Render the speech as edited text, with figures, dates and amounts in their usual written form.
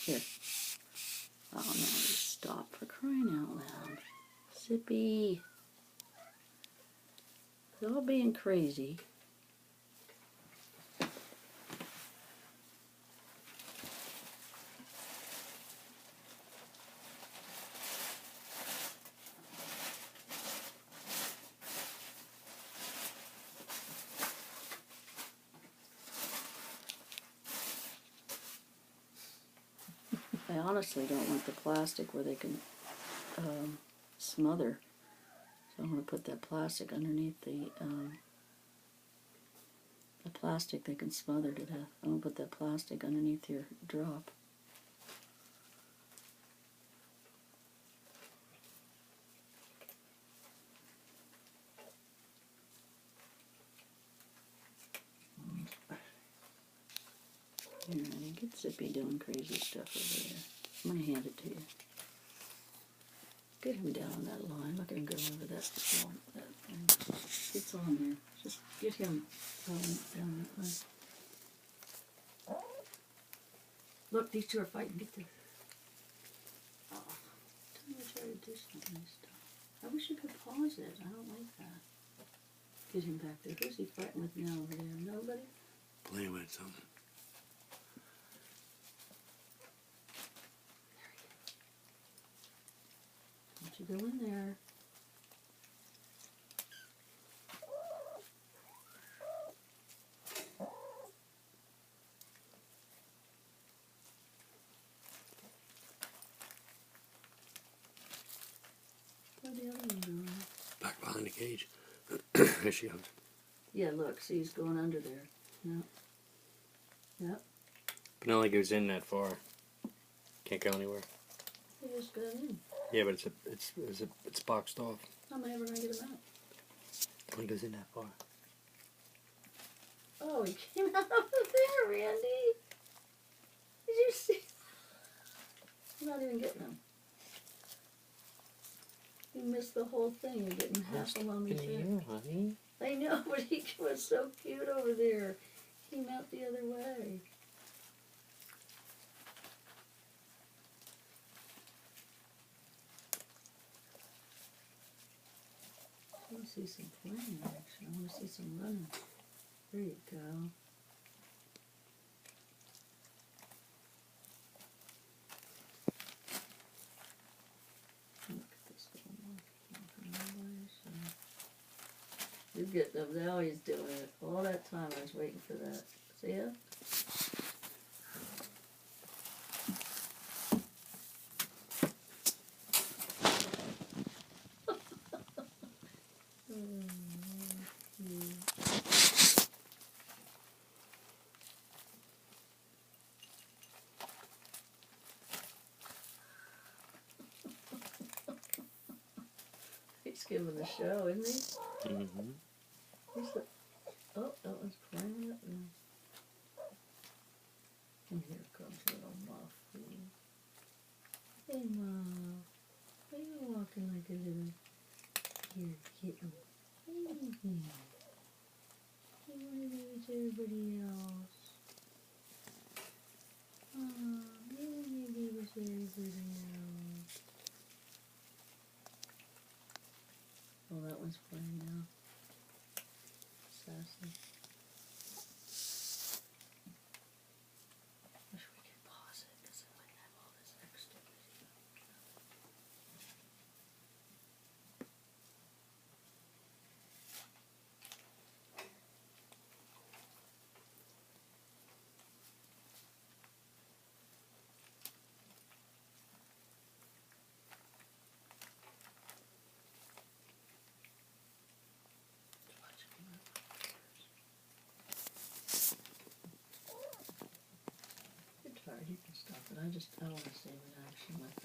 Here. Oh, no, just stop for crying out loud. Zippy. They're all being crazy. I honestly don't want the plastic where they can smother. So I'm going to put that plastic underneath the plastic they can smother to death. I'm going to put that plastic underneath your drop. Here, honey, get Zippy doing crazy stuff over there. I'm going to hand it to you. Get him down that line. Look at him go over that thing. It's on there. Just get him down that line. Look, these two are fighting. Get there. Oh, tell me to try to do something this time. I wish you could pause it. I don't like that. Get him back there. Who's he fighting with now over there? Nobody? Playing with something. Don't you go in there. What's the other one doing? Back behind the cage. There she comes. Yeah, look. See, he's going under there. No. Yep. Penelope goes in that far. Can't go anywhere. He just got in. Yeah, but it's boxed off. How am I ever going to get him out? It only goes in that far. Oh, he came out over there, Randy. Did you see? I'm not even getting him. You missed the whole thing. You're getting half along the you, honey. I know, but he was so cute over there. He came out the other way. I want to see some playing action. I want to see some running. There you go. Look at this little monkey. You get them. Now he's doing it. All that time I was waiting for that. See ya? He's giving the show, isn't he? Mm-hmm. He's the, oh, that one's climbing up now. And here comes little Muff. Hey, Muff. Why are you walking like a little... Here, kitten. Hey, you want to be with everybody else. Oh, you want to be with everybody else. Oh, that one's playing now. Sassy. Wish we could pause it because I wouldn't have all this extra video. You're tired, you can stop it. I want to see an action like that.